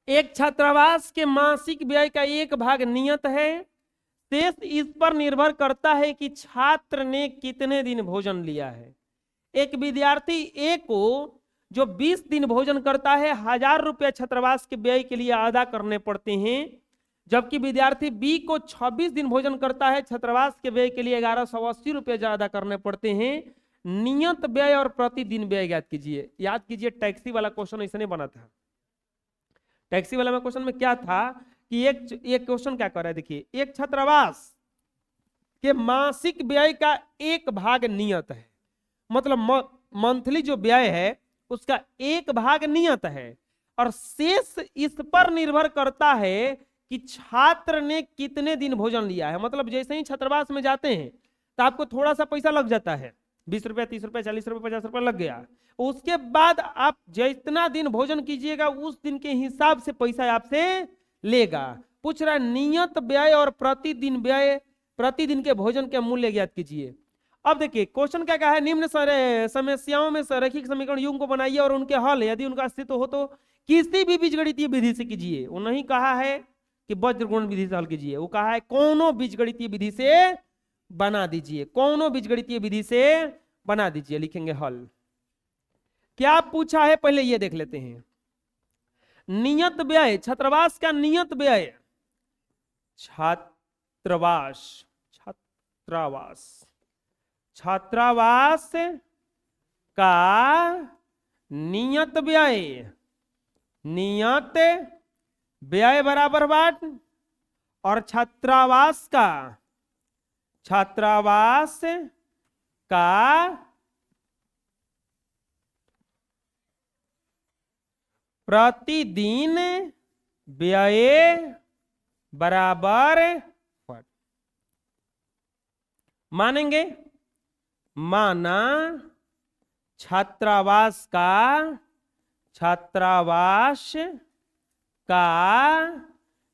एक छात्रावास के मासिक व्यय का एक भाग नियत है, शेष इस पर निर्भर करता है कि छात्र ने कितने दिन भोजन लिया है। एक विद्यार्थी ए को जो 20 दिन भोजन करता है 1000 रुपये छात्रावास के व्यय के लिए अदा करने पड़ते हैं, जबकि विद्यार्थी बी को 26 दिन भोजन करता है छात्रावास के व्यय के लिए 1180 रुपये अदा करने पड़ते हैं। नियत व्यय और प्रतिदिन व्यय याद कीजिए। याद कीजिए टैक्सी वाला क्वेश्चन ऐसे नहीं बना था। टैक्सी वाला क्वेश्चन में क्या था कि एक क्वेश्चन क्या कर रहा है, देखिए, एक छात्रावास के मासिक व्यय का एक भाग नियत है, मतलब मंथली जो व्यय है उसका एक भाग नियत है, और शेष इस पर निर्भर करता है कि छात्र ने कितने दिन भोजन लिया है। मतलब जैसे ही छात्रावास में जाते हैं तो आपको थोड़ा सा पैसा लग जाता है, 20 रुपया, 30 रुपया, 40 रुपया, 50 रुपया लग गया। उसके बाद आप जितना दिन भोजन कीजिएगा उस दिन के हिसाब से पैसा आपसे लेगा। पूछ रहा है नियत व्यय और प्रतिदिन व्यय, प्रतिदिन के भोजन के मूल्य ज्ञात कीजिए। अब देखिए क्वेश्चन क्या कहा है, निम्न समस्याओं में रैखिक समीकरण युग्म को बनाइए और उनके हल यदि उनका अस्तित्व हो तो किसी भी बीजगणितीय विधि से कीजिए। वो नहीं कहा है कि वज्रगुणन विधि से हल कीजिए, वो कहा है कोनो बीजगणितीय विधि से बना दीजिए, कोनो बीजगणितीय विधि से बना दीजिए। लिखेंगे हल। क्या पूछा है पहले ये देख लेते हैं। नियत व्यय, छात्रावास का नियत व्यय, छात्रावास का नियत व्यय, नियत व्यय बराबर बाट, और छात्रावास का प्रतिदिन व्यय बराबर मानेंगे। माना छात्रावास का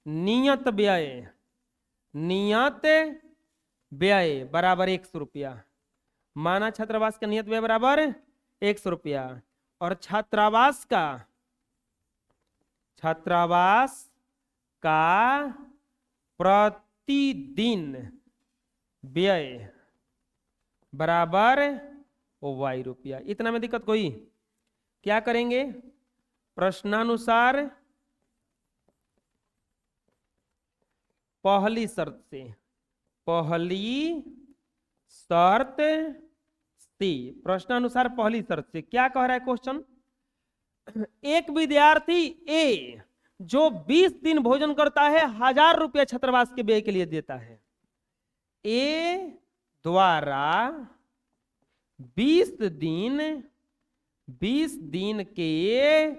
नियत व्यय बराबर 100 रुपया। माना छात्रावास का नियत व्यय बराबर 100 रुपया, और छात्रावास का प्रतिदिन व्यय बराबर y रुपया। इतना में दिक्कत कोई? क्या करेंगे, प्रश्नानुसार पहली शर्त से, प्रश्नानुसार पहली शर्त से क्या कह रहा है क्वेश्चन। एक विद्यार्थी ए जो 20 दिन भोजन करता है 1000 रुपया छात्रावास के व्यय के लिए देता है। ए द्वारा 20 दिन के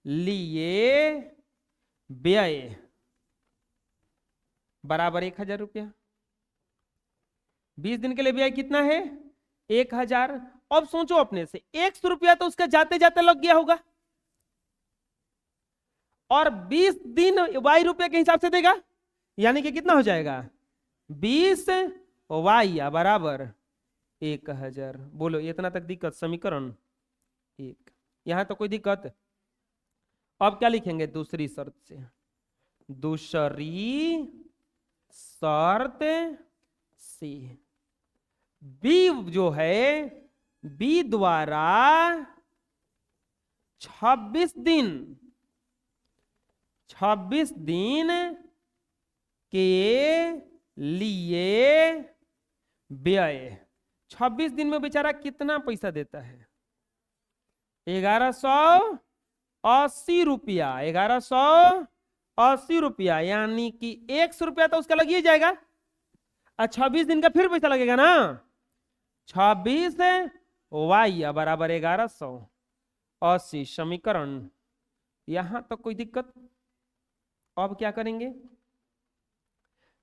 लिए व्यय बराबर 1000 रुपया। 20 दिन के लिए व्यय कितना है, 1000। अब सोचो अपने से, 100 रुपया तो उसका जाते जाते लग गया होगा, और 20 दिन y रुपये के हिसाब से देगा, यानी कि कितना हो जाएगा, 20 y बराबर 1000। बोलो इतना तक दिक्कत? समीकरण 1, यहां तो कोई दिक्कत? अब क्या लिखेंगे दूसरी शर्त से, दूसरी शर्त से बी जो है, बी द्वारा 26 दिन के लिए व्यय। 26 दिन में बेचारा कितना पैसा देता है, 1180 रुपया। 1180 रुपया, यानी कि 100 रुपया तो उसका लग ही जाएगा, और 26 दिन का फिर पैसा लगेगा ना। 26 y बराबर 1180। समीकरण, यहां तक कोई दिक्कत? अब क्या करेंगे,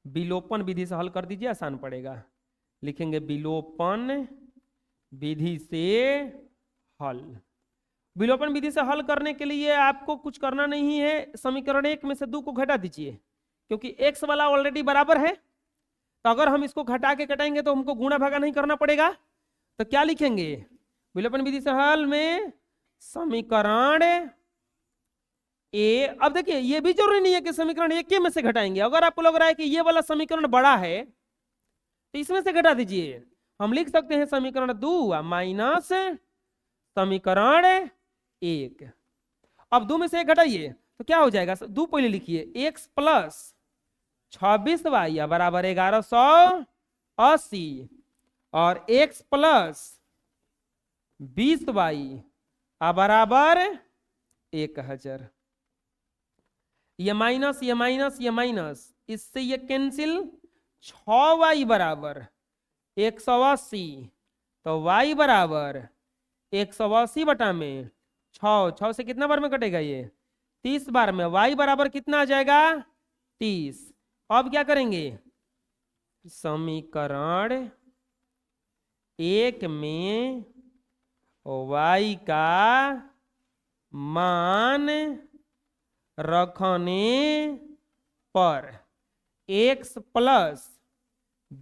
विलोपन विधि से हल कर दीजिए, आसान पड़ेगा। लिखेंगे विलोपन विधि से हल। विलोपन विधि से हल करने के लिए आपको कुछ करना नहीं है, समीकरण 1 में से 2 को घटा दीजिए, क्योंकि x वाला ऑलरेडी बराबर है, तो अगर हम इसको घटा के घटाएंगे तो हमको गुणा भागा नहीं करना पड़ेगा। तो क्या लिखेंगे विलोपन विधि से हल में, समीकरण ए, अब देखिए ये भी जरूरी नहीं है कि समीकरण एक के में से घटाएंगे। अगर आपको लग रहा है कि ये वाला समीकरण बड़ा है तो इसमें से घटा दीजिए। हम लिख सकते हैं समीकरण 2 माइनस समीकरण 1। अब 2 में से 1 घटाइए तो क्या हो जाएगा? 2 पहले लिखिए, x प्लस 26y बराबर 1180 और x प्लस 20y बराबर 1000। ये माइनस ये माइनस ये माइनस, इससे ये कैंसिल। 6y बराबर 180 तो y बराबर 180 बटा में 6 से कितना बार में कटेगा? ये 30 बार में। y बराबर कितना आ जाएगा? 30। अब क्या करेंगे? समीकरण 1 में y का मान रखने पर x प्लस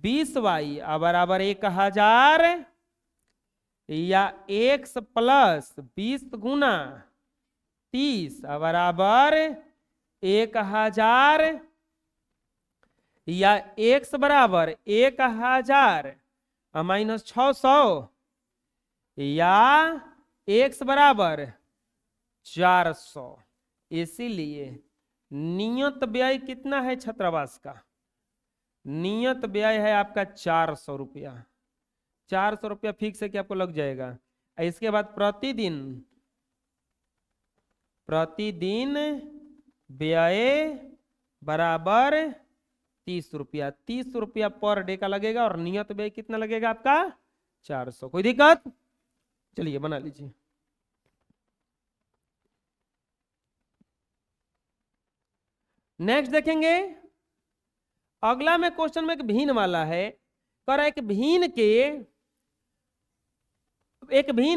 20y बराबर 1000 या x प्लस 20 गुना 30 बराबर 1000 या x बराबर 1000 माइनस 600 या x बराबर 400। इसीलिए नियत व्यय कितना है छात्रावास का? नियत व्यय है आपका 400 रुपया। 400 रुपया फिक्स है कि आपको लग जाएगा। इसके बाद प्रतिदिन व्यय बराबर 30 रुपया। 30 रुपया पर डे का लगेगा और नियत व्यय कितना लगेगा आपका? 400। कोई दिक्कत? चलिए बना लीजिए। नेक्स्ट देखेंगे, अगला में क्वेश्चन में एक भिन्न वाला है। कर एक भिन्न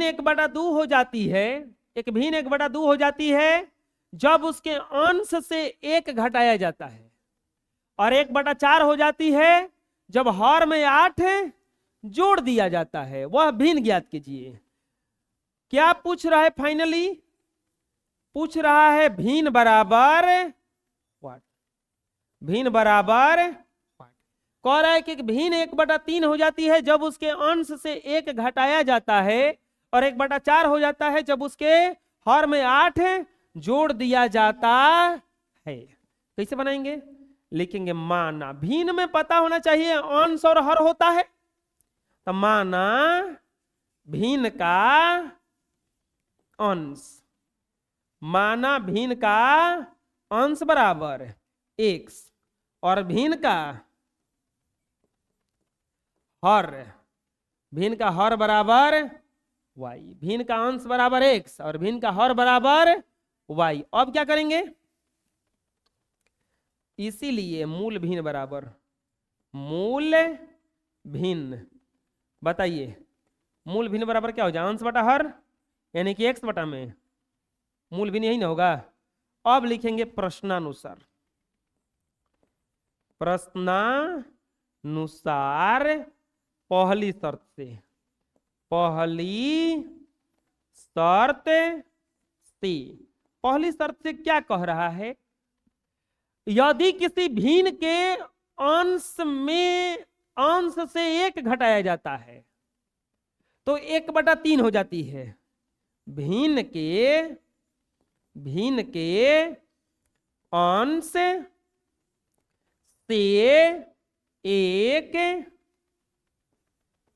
1/2 हो जाती है। एक भिन्न 1/2 हो जाती है जब उसके अंश से 1 घटाया जाता है, और 1/4 हो जाती है जब हर में 8 जोड़ दिया जाता है। वह भिन्न ज्ञात कीजिए। क्या पूछ रहा है? फाइनली पूछ रहा है भिन्न बराबर व्हाट? भिन्न बराबर कह रहा है कि भिन्न 1/3 हो जाती है जब उसके अंश से 1 घटाया जाता है, और 1/4 हो जाता है जब उसके हर में 8 जोड़ दिया जाता है। कैसे बनाएंगे? लिखेंगे माना। भिन्न में पता होना चाहिए अंश और हर होता है, तो माना भिन्न का अंश, माना भिन्न का अंश बराबर x और भिन्न का हर, भिन्न का हर बराबर y। भिन्न का अंश बराबर x और भिन्न का हर बराबर y। अब क्या करेंगे? इसीलिए मूल भिन्न बराबर मूल भिन्न। बताइए मूल भिन्न बराबर क्या हो जाए? अंश बटा हर, यानी कि x बटा में मूल भिन्न यही ना होगा। अब लिखेंगे प्रश्नानुसार। प्रश्नानुसार पहली शर्त से, पहली शर्त से क्या कह रहा है? यदि किसी भिन्न के अंश में अंश से 1 घटाया जाता है तो 1/3 हो जाती है। भिन्न के अंश से 1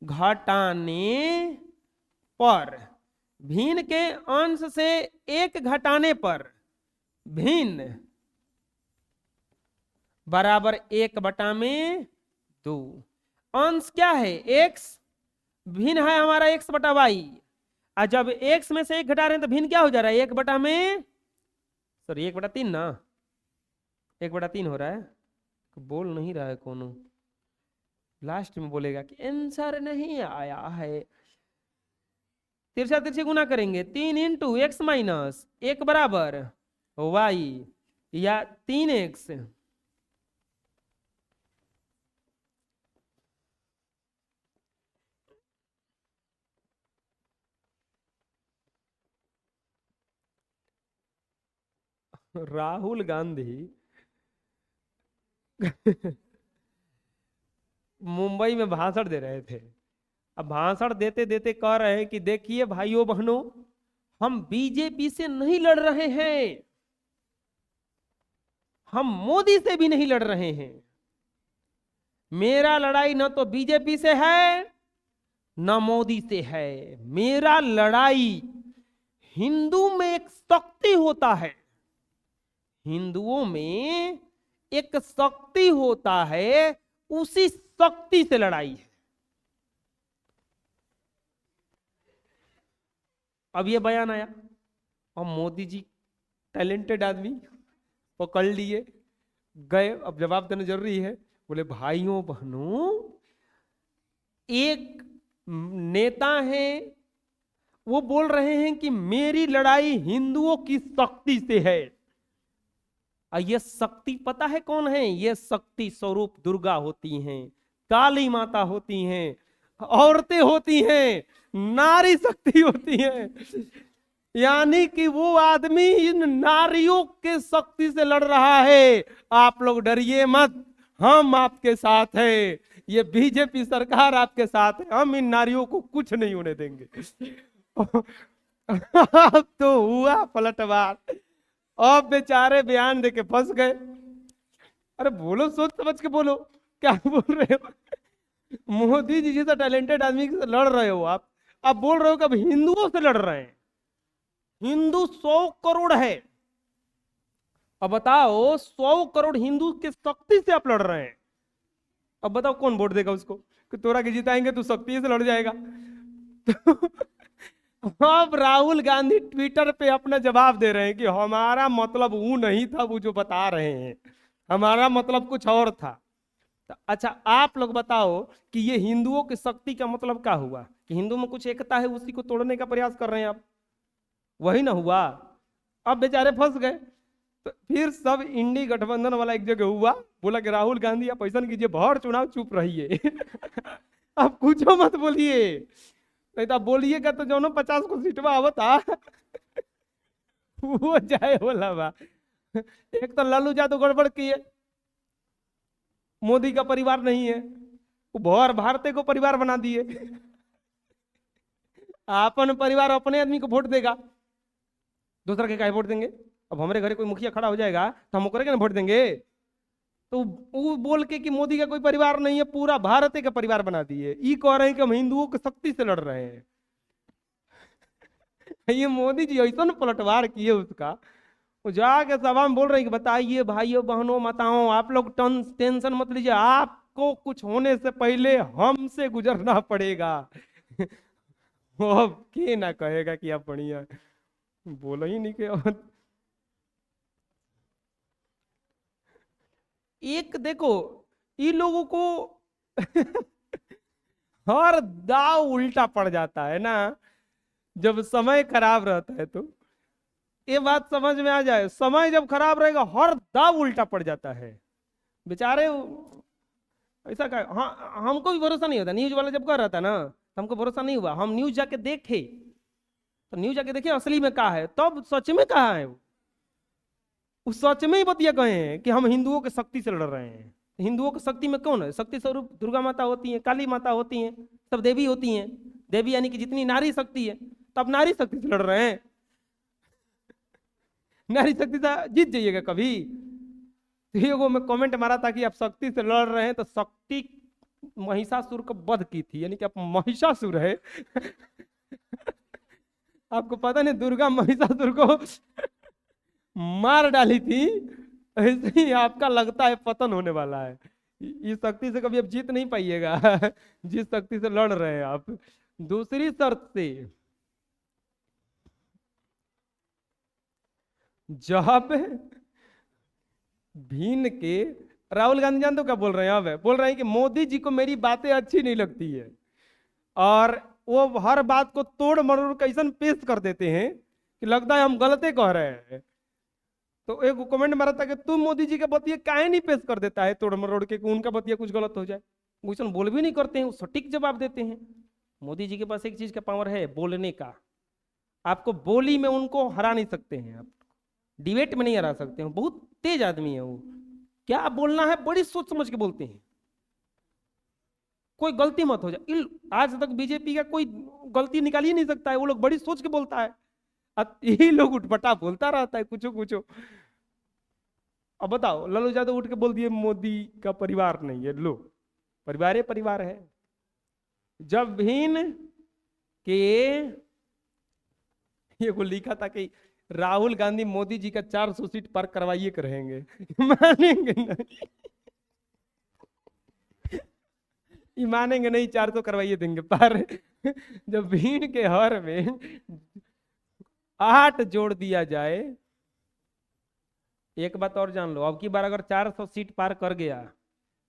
घटाने पर, भिन्न के अंश से 1 घटाने पर भिन्न बराबर 1/2। अंश क्या है? x। भिन्न है हमारा x/y। और जब x में से 1 घटा रहे हैं तो भिन्न क्या हो जा रहा है? 1/3 ना, 1/3 हो रहा है। बोल नहीं रहा है कोनो, लास्ट में बोलेगा कि आंसर नहीं आया है। तिरछा तिरछी गुना करेंगे। 3 इंटू x माइनस 1 बराबर y या 3x राहुल गांधी मुंबई में भाषण दे रहे थे। अब भाषण देते देते कह रहे हैं कि देखिए भाइयों बहनों, हम बीजेपी से नहीं लड़ रहे हैं, हम मोदी से भी नहीं लड़ रहे हैं। मेरा लड़ाई न तो बीजेपी से है न मोदी से है। मेरा लड़ाई हिंदू में एक शक्ति होता है, हिंदुओं में एक शक्ति होता है, उसी शक्ति से लड़ाई है। अब ये बयान आया और मोदी जी टैलेंटेड आदमी पकड़ लिए गए। अब जवाब देना जरूरी है। बोले भाइयों बहनों, एक नेता है वो बोल रहे हैं कि मेरी लड़ाई हिंदुओं की शक्ति से है। और ये शक्ति पता है कौन है? ये शक्ति स्वरूप दुर्गा होती हैं, काली माता होती हैं, औरतें होती हैं, नारी शक्ति होती है। यानी कि वो आदमी इन नारियों के शक्ति से लड़ रहा है। आप लोग डरिए मत, हम आपके साथ हैं। ये बीजेपी सरकार आपके साथ है, हम इन नारियों को कुछ नहीं होने देंगे। अब तो हुआ पलटवार। अब बेचारे बयान देके फंस गए। अरे बोलो, सोच समझ के बोलो, क्या बोल रहे हो? मोदी जी जैसा टैलेंटेड आदमी से लड़ रहे हो आप बोल रहे हो कि अब हिंदुओं से लड़ रहे हैं। हिंदू 100 करोड़ है। अब बताओ 100 करोड़ हिंदू की शक्ति से आप लड़ रहे हैं। अब बताओ कौन वोट देगा उसको कि तोरा के जिताएंगे तो शक्ति से लड़ जाएगा। तो अब राहुल गांधी ट्विटर पे अपना जवाब दे रहे हैं कि हमारा मतलब वो नहीं था वो जो बता रहे हैं, हमारा मतलब कुछ और था। तो अच्छा आप लोग बताओ कि ये हिंदुओं की शक्ति का मतलब क्या हुआ? कि हिंदू में कुछ एकता है, उसी को तोड़ने का प्रयास कर रहे हैं आप, वही ना हुआ। अब बेचारे फंस गए। तो फिर सब इंडी गठबंधन वाला एक जगह हुआ, बोला कि राहुल गांधी आप ऐसा कीजिए, भर चुनाव चुप रहिए। अब कुछ मत बोलिए, नहीं तो आप बोलिएगा तो जो 50 को सीटवा आवता वो जाए बोला बा। एक तो लालू यादव गड़बड़ किए, मोदी का परिवार नहीं है, वो भर भारतीय को परिवार बना दिए। अपन परिवार अपने आदमी को वोट देगा, दूसरा के काहे वोट देंगे? अब हमारे घर कोई मुखिया खड़ा हो जाएगा तो हम ओकरे के ना वोट देंगे। तो वो बोल के कि मोदी का कोई परिवार नहीं है, पूरा भारत का परिवार बना दिए। ये कह रहे हैं कि हम हिंदुओं की शक्ति से लड़ रहे हैं। ये मोदी जी ऐसा पलटवार किए उसका। वो जाके सभा में बोल रहे हैं कि बताइए भाइयों बहनों माताओं, आप लोग टेंशन मत लीजिए, आपको कुछ होने से पहले हमसे गुजरना पड़ेगा। वो के ना कहेगा कि आप बढ़िया, बोला ही नहीं के। एक देखो इन लोगों को हर दाव उल्टा पड़ जाता है ना जब समय खराब रहता है। तो ये बात समझ में आ जाए, समय जब खराब रहेगा हर दाव उल्टा पड़ जाता है। बेचारे ऐसा का, हाँ हमको भी भरोसा नहीं होता। न्यूज वाला जब कह रहा था ना तो हमको भरोसा नहीं हुआ। हम न्यूज जाके देखे, तो न्यूज जाके देखे असली में कहा है, तब सच में कहा है वो। उस सच में ही बतिया कहे हैं कि हम हिंदुओं की शक्ति से लड़ रहे हैं। हिंदुओं की शक्ति में कौन है? शक्ति स्वरूप दुर्गा माता होती है, काली माता होती हैं, सब देवी होती हैं। देवी यानी कि जितनी नारी शक्ति है, तब नारी शक्ति से लड़ रहे हैं। नारी शक्ति से जीत जाइएगा कभी? तो मैं कमेंट मारा था कि आप शक्ति से लड़ रहे हैं, तो शक्ति महिषासुर को वध की थी, यानी कि आप महिषासुर है। आपको पता नहीं दुर्गा महिषासुर को मार डाली थी, ऐसे ही आपका लगता है पतन होने वाला है। इस शक्ति से कभी आप जीत नहीं पाइएगा जिस शक्ति से लड़ रहे हैं आप। दूसरी शर्त से, जब भीन के राहुल गांधी जानते हो क्या बोल रहे हैं? अब बोल रहे हैं कि मोदी जी को मेरी बातें अच्छी नहीं लगती है, और वो हर बात को तोड़ मरोड़ कैसन पेश कर देते हैं कि लगता है हम गलते कह रहे हैं। तो एक कमेंट मारा था कि तुम मोदी जी के बतिया काहे नहीं पेश कर देता है तोड़ मरोड़ के, उनका बतिया कुछ गलत हो जाए। कुछ बोल भी नहीं करते हैं, वो सटीक जवाब देते हैं। मोदी जी के पास एक चीज का पावर है, बोलने का। आपको बोली में उनको हरा नहीं सकते हैं आप। डिबेट में नहीं हरा सकते हो, बहुत तेज आदमी है वो, क्या बोलना है बड़ी सोच समझ के बोलते हैं, कोई गलती मत हो जाए। आज तक बीजेपी का कोई गलती निकाल ही नहीं सकता है, वो लोग बड़ी सोच के बोलता है, अब यही लोग उठपटा बोलता रहता है कुछ कुछ। अब बताओ, लालू यादव उठ के बोल दिए मोदी का परिवार नहीं है, लो परिवार है, परिवार है। जब भीन के ये को लिखा था कि राहुल गांधी मोदी जी का 400 सीट पार करवाइए करेंगे, मानेंगे नहीं, ये मानेंगे नहीं, 400 करवाइए देंगे पार। जब भीड़ के हर में 8 जोड़ दिया जाए, एक बात और जान लो, अब की बार अगर 400 सीट पार कर गया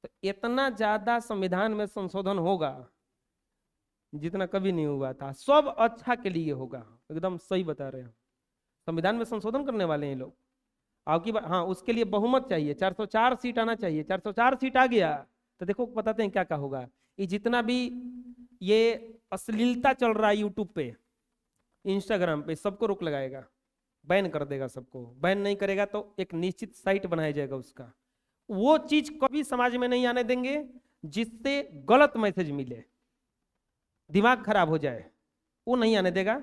तो इतना ज्यादा संविधान में संशोधन होगा जितना कभी नहीं हुआ था, सब अच्छा के लिए होगा, एकदम सही बता रहे हैं। संविधान में संशोधन करने वाले हैं लोग, अब की बार हाँ उसके लिए बहुमत चाहिए, 404 सीट आना चाहिए, 404 सीट आ गया तो देखो बताते हैं क्या क्या होगा। ये जितना भी ये अश्लीलता चल रहा है यूट्यूब पे, इंस्टाग्राम पे, सबको रोक लगाएगा, बैन कर देगा सबको, बैन नहीं करेगा तो एक निश्चित साइट बनाया जाएगा उसका, वो चीज कभी समाज में नहीं आने देंगे जिससे गलत मैसेज मिले, दिमाग खराब हो जाए, वो नहीं आने देगा।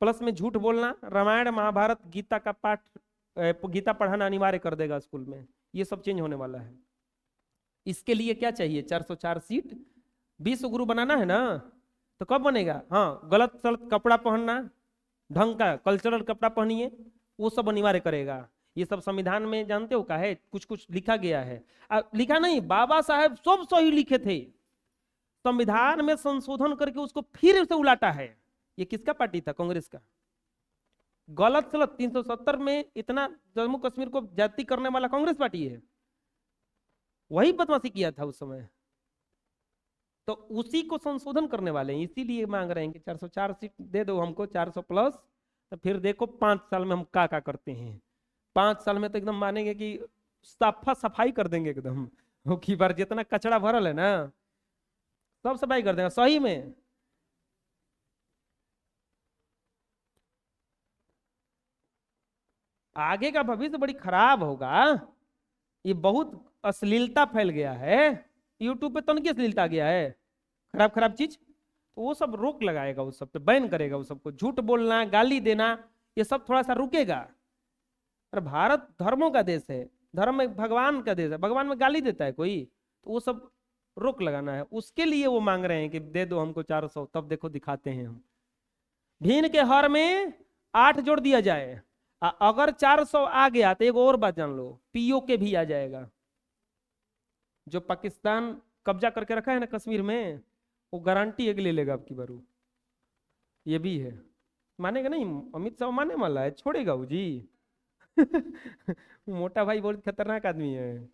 प्लस में झूठ बोलना, रामायण महाभारत गीता का पाठ, गीता पढ़ाना अनिवार्य कर देगा स्कूल में, ये सब चेंज होने वाला है। इसके लिए क्या चाहिए, 404 सीट, विश्व गुरु बनाना है ना, तो कब बनेगा, हाँ गलत सलत कपड़ा पहनना, ढंग का कल्चरल कपड़ा पहनिए, वो सब अनिवार्य करेगा। ये सब संविधान में जानते हो का है, कुछ कुछ लिखा गया है, लिखा नहीं, बाबा साहेब सब सही लिखे थे, संविधान में संशोधन करके उसको फिर से उलाटा है। ये किसका पार्टी था, कांग्रेस का। गलत सलत 370 में इतना जम्मू कश्मीर को जाति करने वाला कांग्रेस पार्टी है, वही बदमाशी किया था उस समय, तो उसी को संशोधन करने वाले हैं, इसीलिए मांग रहे हैं कि 404 सीट दे दो हमको, 400 प्लस, तो फिर देखो 5 साल में हम क्या करते हैं। 5 साल में तो एकदम मानेंगे कि साफा सफाई कर देंगे एकदम, की बार जितना कचरा भरल है ना सब सफाई कर देंगे सही में। आगे का भविष्य बड़ी खराब होगा, ये बहुत अश्लीलता फैल गया है यूट्यूब पे, तनकी अश्लीलता गया है, खराब खराब चीज, तो वो सब रोक लगाएगा, उस सब पे बैन करेगा, उस सबको, झूठ बोलना, गाली देना, ये सब थोड़ा सा रुकेगा। और भारत धर्मों का देश है, धर्म में भगवान का देश है, भगवान में गाली देता है कोई, तो वो सब रोक लगाना है, उसके लिए वो मांग रहे हैं कि दे दो हमको 400, तब देखो दिखाते हैं हम। भीन के हर में 8 जोड़ दिया जाए, अगर 400 आ गया तो एक और बात जान लो, पीओके भी आ जाएगा, जो पाकिस्तान कब्जा करके रखा है ना कश्मीर में, वो गारंटी है कि ले लेगा आपकी बारू, ये भी है, मानेगा नहीं, अमित शाह माने वाला है, छोड़ेगा वो जी। मोटा भाई बहुत खतरनाक आदमी है।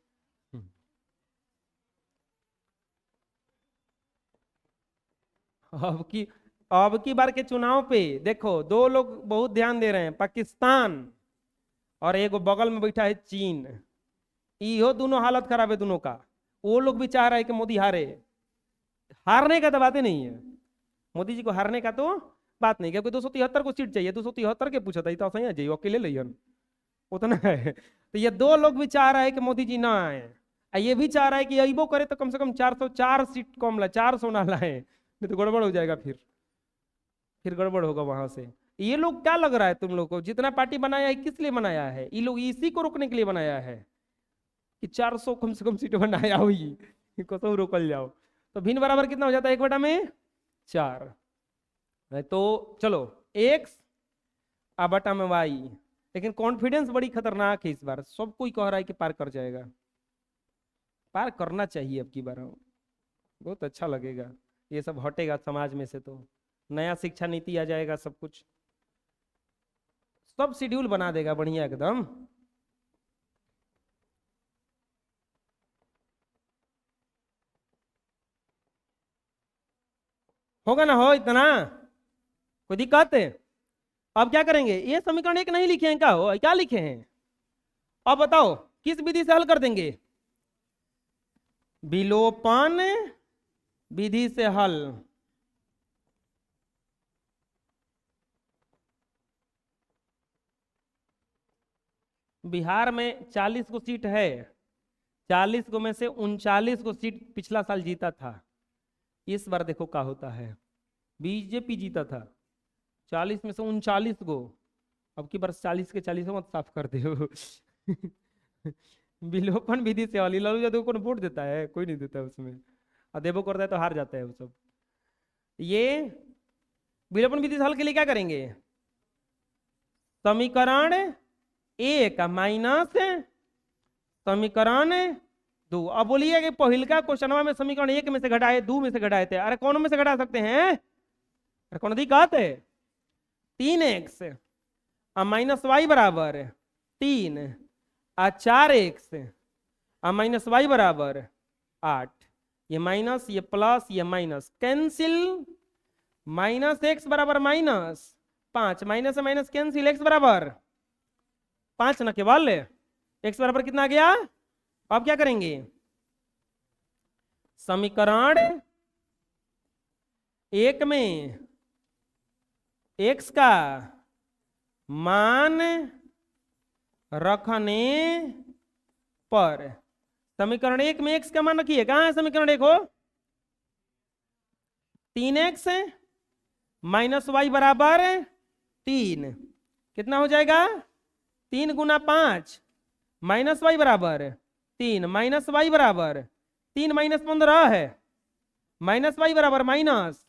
अब की बार के चुनाव पे देखो, 2 लोग बहुत ध्यान दे रहे हैं, पाकिस्तान और एक बगल में बैठा है चीन, इहो दोनों हालत खराब है दोनों का, वो लोग भी चाह रहा है कि मोदी हारे, हारने का तो बातें नहीं है, मोदी जी को हारने का तो बात नहीं, क्योंकि 273 को सीट चाहिए, 273 के पूछा था, तो सही जाइए अकेले लियन उतना है। तो ये 2 लोग भी चाह रहा है कि मोदी जी ना आए, ये भी चाह रहा है कि अबो करे तो कम से कम 404 सीट कम लाए, 400 ना लाए, नहीं तो गड़बड़ हो जाएगा, फिर गड़बड़ होगा वहां से। ये लोग क्या लग रहा है तुम लोग को, जितना पार्टी बनाया है किस लिए बनाया है, ये लोग इसी को रोकने के लिए बनाया है कि 400 कम से कम सीट बनाया हुई को रोकल जाओ, तो भिन्न बराबर कितना हो जाता है, 1/4, तो चलो x बटा में y, लेकिन कॉन्फिडेंस बड़ी खतरनाक है इस बार, सब कोई कह रहा है कि पार कर जाएगा, पार करना चाहिए अब की बार, बहुत अच्छा लगेगा, ये सब हटेगा समाज में से, तो नया शिक्षा नीति आ जाएगा, सब कुछ सब शेड्यूल बना देगा बढ़िया एकदम। होगा ना, हो इतना कोई दिक्कत है। अब क्या करेंगे, ये समीकरण एक नहीं लिखे हैं, क्या हो क्या लिखे हैं, अब बताओ किस विधि से हल कर देंगे, विलोपन विधि से हल। बिहार में 40 को सीट है, 40 को में से 39 को सीट पिछला साल जीता था। इस बार देखो क्या होता है, बीजेपी जीता था 40 में से 39 को, अब की बार 40 के 40 मत साफ कर दो। विलोपन विधि से वाली लालू यादव को वोट देता है, कोई नहीं देता है उसमें, और देवो करता है तो हार जाता है वो सब। ये विलोपन विधि से हल के लिए क्या करेंगे, समीकरण 1 माइनस समीकरण 2। अब बोलिए कि पहिलका क्वेश्चन में समीकरण 1 में से घटाए 2 में से घटाए थे, अरे कौन में से घटा सकते हैं, अरे कौन दिक्कत है, 3x माइनस वाई बराबर 3 और 4x माइनस वाई बराबर 8, ये माइनस ये प्लस ये माइनस कैंसिल, माइनस x बराबर माइनस 5, माइनस से माइनस कैंसिल, x बराबर 5 ना केवल, x बराबर कितना आ गया। अब क्या करेंगे, समीकरण 1 में x का मान रखने पर, समीकरण 1 में x का मान रखिए, कहां है समीकरण 1 हो, 3x माइनस वाई बराबर 3, कितना हो जाएगा 3 गुना 5 माइनस वाई बराबर 3, माइनस वाई बराबर 3 माइनस 15 है, माइनस वाई बराबर माइनस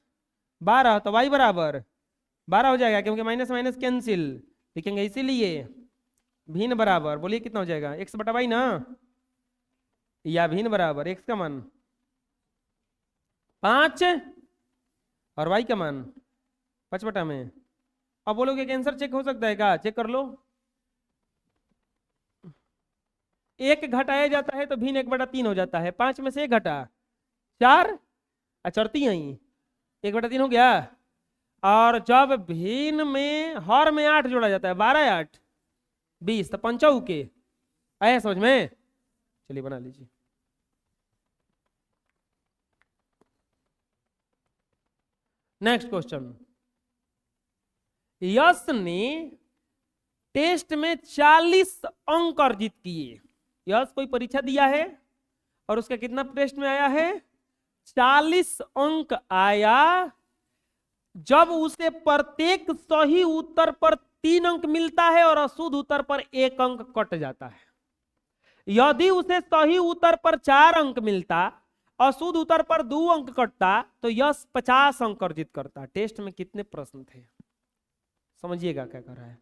12, तो वाई बराबर 12 हो जाएगा, क्योंकि माइनस माइनस कैंसिल लिखेंगे, इसीलिए भिन्न बराबर, बोलिए कितना हो जाएगा x बटा वाई ना, या भिन्न बराबर x का मान 5 और y का मान 5 बटा में। अब बोलोगे कि आंसर चेक हो सकता है क्या, चेक कर लो, 1 घटाया जाता है तो भिन्न 1/3 हो जाता है, 5 में से 1 घटा 4 अचरती आई 1/3 हो गया, और जब भिन्न में हर में 8 जोड़ा जाता है, 12 8 20, तो पंचौ के आया समझ में, चलिए बना लीजिए। नेक्स्ट क्वेश्चन, यश ने टेस्ट में 40 अंक अर्जित किए, यश कोई परीक्षा दिया है और उसका कितना टेस्ट में आया है 40 अंक आया, जब उसे प्रत्येक सही उत्तर पर 3 अंक मिलता है और अशुद्ध उत्तर पर 1 अंक कट जाता है, यदि उसे सही उत्तर पर 4 अंक मिलता, अशुद्ध उत्तर पर 2 अंक कटता, तो यश 50 अंक अर्जित करता। टेस्ट में कितने प्रश्न थे, समझिएगा क्या कर रहा है,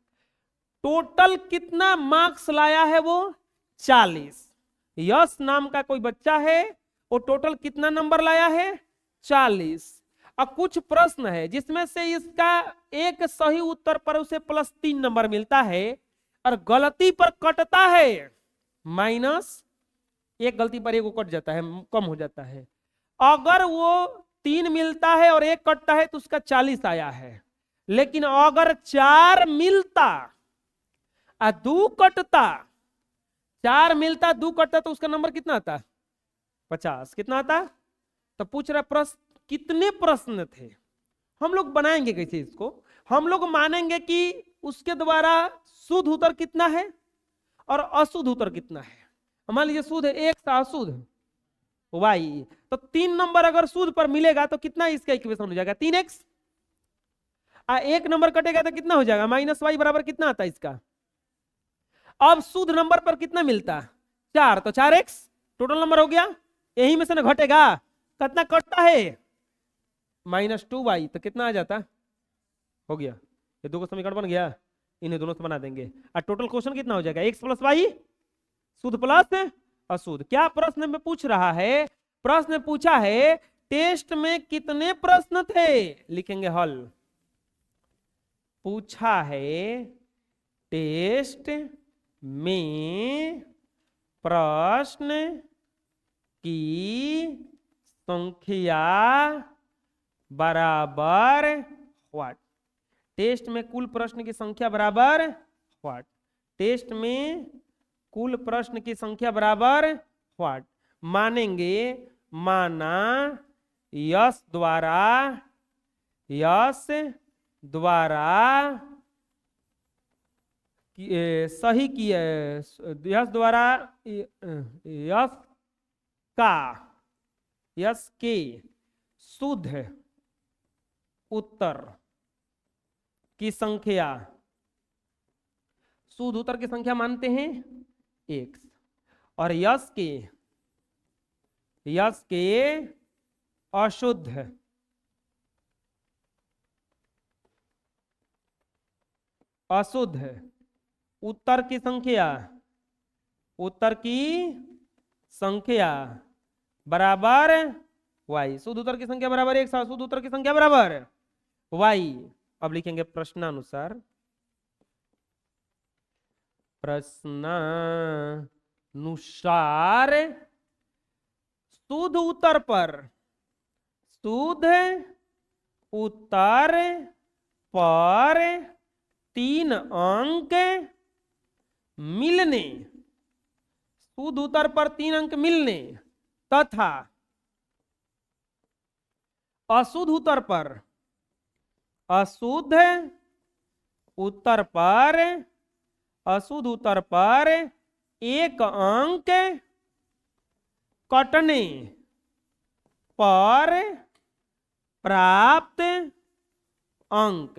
टोटल कितना मार्क्स लाया है वो 40, यश नाम का कोई बच्चा है, वो टोटल कितना नंबर लाया है 40, और कुछ प्रश्न है जिसमें से इसका एक सही उत्तर पर उसे +3 नंबर मिलता है, और गलती पर कटता है माइनस, एक गलती पर 1 कट जाता है, कम हो जाता है, अगर वो 3 मिलता है और 1 कटता है तो उसका 40 आया है, लेकिन अगर 4 मिलता और 2 कटता, 4 मिलता 2 कटता, तो उसका नंबर कितना आता 50, कितना आता। तो पूछ रहा प्रश्न कितने प्रश्न थे, हम लोग बनाएंगे कैसे इसको, हम लोग मानेंगे कि उसके द्वारा शुद्ध उत्तर कितना है और अशुद्ध उत्तर कितना है, मान लीजिए शुद्ध है x, अशुद्ध y, तो 3 नंबर अगर शुद्ध पर मिलेगा तो कितना इसका इक्वेशन हो जाएगा 3x, 1 नंबर कटेगा तो कितना हो जाएगा -y बराबर कितना आता है इसका। अब शुद्ध नंबर पर कितना मिलता 4, तो 4x टोटल नंबर हो गया, यही में से ना घटेगा, कितना कटता है -2y, तो कितना आ जाता, हो गया, ये 2 का समीकरण बन गया, इन्हें दोनों से बना देंगे, और टोटल क्वेश्चन कितना हो जाएगा x + y, शुद्ध प्लस अशुद्ध। क्या प्रश्न में पूछ रहा है, प्रश्न में पूछा है टेस्ट में कितने प्रश्न थे, लिखेंगे हल, पूछा है टेस्ट में प्रश्न की संख्या बराबर व्हाट, टेस्ट में कुल प्रश्न की संख्या बराबर व्हाट, टेस्ट में कुल प्रश्न की संख्या बराबर व्हाट, मानेंगे माना यश द्वारा सही की यस द्वारा यस का यस के शुद्ध उत्तर की संख्या, शुद्ध उत्तर की संख्या मानते हैं x, और यस के अशुद्ध उत्तर की संख्या बराबर y। शुद्ध उत्तर की संख्या बराबर x, शुद्ध उत्तर की संख्या बराबर y। अब लिखेंगे प्रश्नानुसार, शुद्ध उत्तर पर 3 अंक मिलने, शुद्ध उत्तर पर 3 अंक मिलने तथा अशुद्ध उत्तर पर 1 अंक कटने पर प्राप्त अंक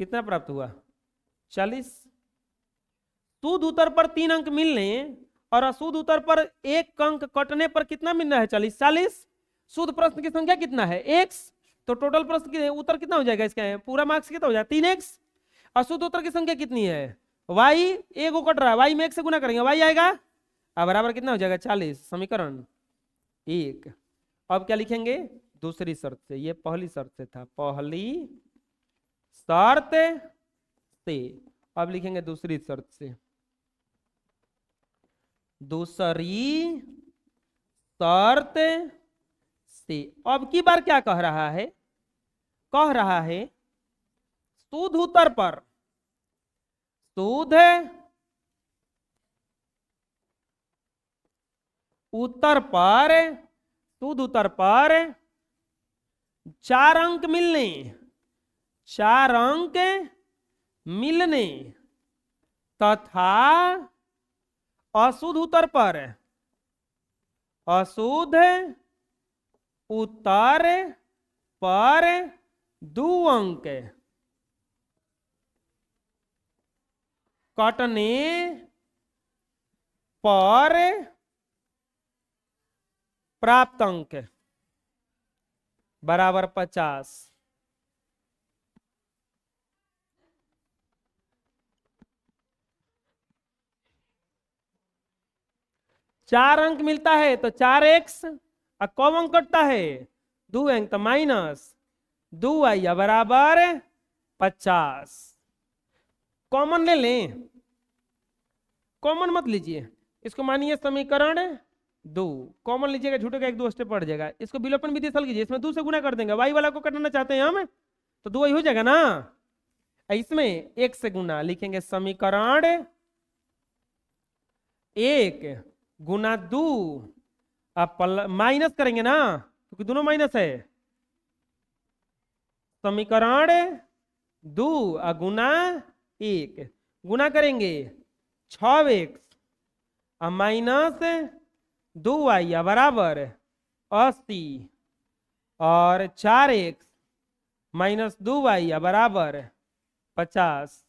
कितना प्राप्त हुआ? 40। शुद्ध उत्तर पर 3 अंक मिलने और अशुद्ध उत्तर पर 1 अंक कटने पर कितना मिलना है? 40। शुद्ध प्रश्न की संख्या कितना है? x। तो टोटल प्रश्न की उत्तर कितना हो जाएगा? इसका पूरा मार्क्स कितना हो जाएगा? 3x। अशुद्ध उत्तर की संख्या कितनी है? y। एक को कट रहा है, y में 1 से गुना करेंगे, y आएगा, अब बराबर कितना हो जाएगा? 40। समीकरण 1। अब क्या लिखेंगे? दूसरी शर्त से, ये पहली शर्त से था, पहली शर्त से। अब लिखेंगे दूसरी शर्त से, दूसरी शर्त से। अब की बार क्या कह रहा है? कह रहा है शुद्ध उत्तर पर शुद्ध उत्तर पर 4 अंक मिलने, 4 अंक मिलने तथा अशुद्ध उत्तर पर 2 अंक कटने पर प्राप्त अंक बराबर 50। चार अंक मिलता है तो 4x, और कम अंक कटता है 2 अंक, तो -2y बराबर 50। कॉमन ले लें, कॉमन मत लीजिए, इसको मानिए समीकरण 2। कॉमन लीजिएगा, झूठे का 1-2 स्टेप पड़ जाएगा। इसको विलोपन विधि से हल कीजिए, इसमें 2 से गुना कर देंगे, y वाला को कटना चाहते हैं हम, तो 2y हो जाएगा ना। इसमें 1 से गुना लिखेंगे, समीकरण 1 गुना 2, अब माइनस करेंगे ना, क्योंकि दोनों माइनस है। समीकरण 2 गुना 1, गुना करेंगे 6x माइनस 2y बराबर 80, और 4x माइनस 2y बराबर 50।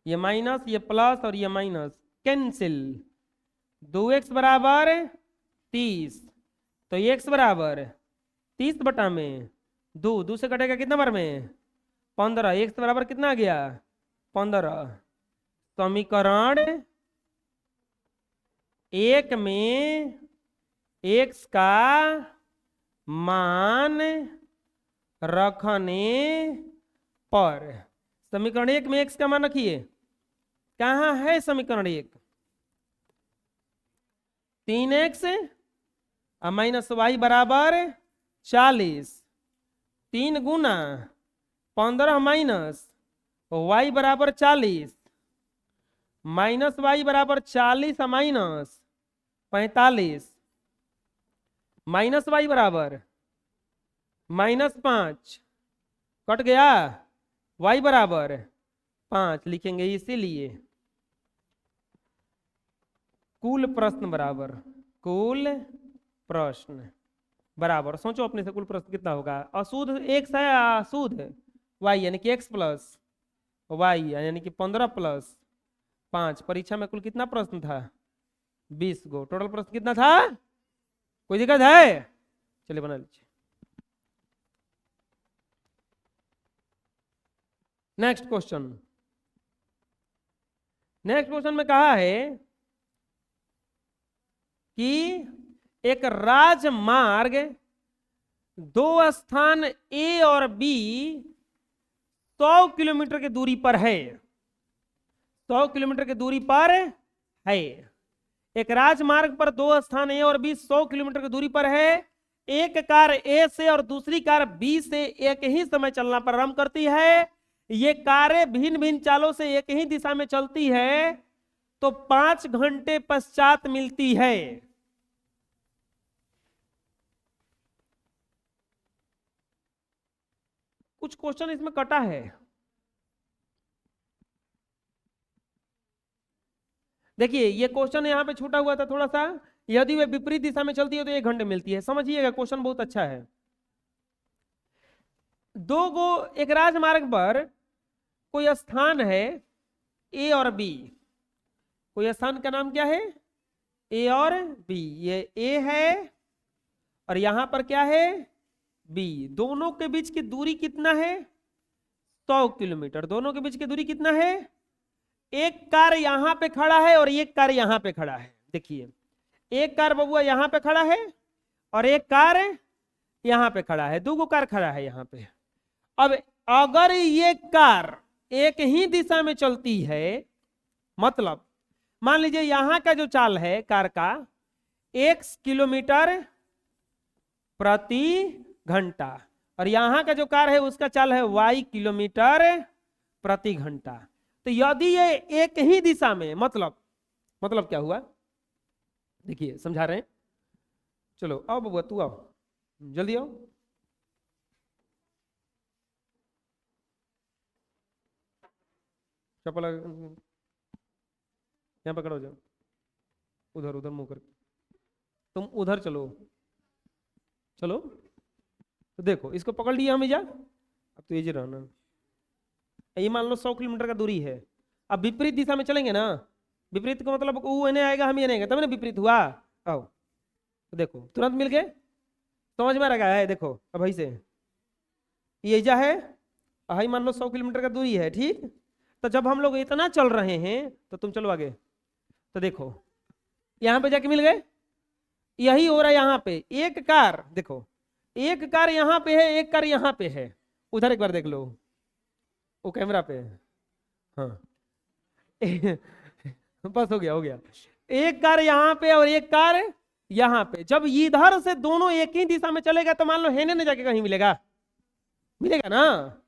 ये माइनस, ये प्लस और ये माइनस कैंसिल। 2x बराबर 30, तो x बराबर 30 बटा में 2 से कटेगा कितना बार में? 15। x बराबर कितना आ गया? 15। समीकरण 1 में x का मान रखने पर, समीकरण 1 में x का मान रखिए, कहाँ है समीकरण 1? 3x माइनस y बराबर 40, 3 गुना 15 माइनस y बराबर 40, माइनस y बराबर 40 माइनस 45, माइनस y बराबर -5, कट गया y बराबर 5 लिखेंगे, इसीलिए कुल प्रश्न बराबर कुल प्रश्न बराबर, सोचो अपने से कुल प्रश्न कितना होगा। अशुद्ध x है या अशुद्ध y, यानी कि x प्लस y यानी कि 15 प्लस 5। परीक्षा में कुल कितना प्रश्न था? 20 गो। टोटल प्रश्न कितना था? कोई दिक्कत है? चलिए बना लीजिए। Next question. नेक्स्ट क्वेश्चन में कहा है कि एक राजमार्ग दो स्थान ए और बी 100 किलोमीटर की दूरी पर है। 100 किलोमीटर की दूरी पर है। एक राजमार्ग पर दो स्थान ए और बी 100 किलोमीटर की दूरी पर है। एक कार ए से और दूसरी कार बी से एक ही समय चलना प्रारंभ करती है। ये कारें भिन्न भिन्न चालों से एक ही दिशा में चलती है तो 5 घंटे पश्चात मिलती है। कुछ क्वेश्चन इसमें कटा है। देखिए ये क्वेश्चन यहाँ पे छूटा हुआ था थोड़ा सा। यदि वे विपरीत दिशा में चलती है तो 1 घंटे मिलती है। समझिएगा, क्वेश्चन बहुत अच्छा है। एक राजमार्ग पर कोई स्थान है ए और बी। कोई स्थान का नाम क्या है? ए और बी। ये ए है और यहां पर क्या है? बी। दोनों के बीच की दूरी कितना है? 100 किलोमीटर। दोनों के बीच की दूरी कितना है? एक कार यहां पे खड़ा है और एक कार यहां पे खड़ा है। देखिए एक कार बबुआ यहां पे खड़ा है और एक कार यहां पे खड़ा है। 2 कार खड़ा है यहां पे। अब अगर ये कार एक ही दिशा में चलती है, मतलब मान लीजिए यहां का जो चाल है कार का x किलोमीटर प्रति घंटा और यहां का जो कार है उसका चाल है y किलोमीटर प्रति घंटा। तो यदि ये एक ही दिशा में, मतलब क्या हुआ? देखिए समझा रहे हैं। चलो आओ बबुआ, तू आओ, जल्दी आओ। चप्पल यहाँ पकड़ो, जाओ उधर उधर मुंह करके। तुम उधर चलो, चलो। तो देखो इसको पकड़ लिया हमें जा। अब तो ये रहना, ये मान लो 100 किलोमीटर का दूरी है। अब विपरीत दिशा में चलेंगे ना, विपरीत का मतलब वो एने आएगा हम ये नहीं आएगा, तब ना विपरीत हुआ। आओ तो देखो तुरंत मिल गए, समझ में आ रहा है। देखो अब भाई से ये जा है, हाई मान लो 100 किलोमीटर का दूरी है, ठीक। तो जब हम लोग इतना चल रहे हैं तो तुम चलो आगे। तो देखो यहां पे जाके मिल गए। यही हो रहा है यहाँ पे। एक कार देखो, एक कार यहाँ पे है, एक कार यहाँ पे है। उधर एक बार देख लो, वो कैमरा पे है। हाँ बस हो गया, हो गया। एक कार यहाँ पे और एक कार यहाँ पे। जब इधर से दोनों एक ही दिशा में चलेगा तो मान लो हेने ने जाके कहीं मिलेगा, मिलेगा ना।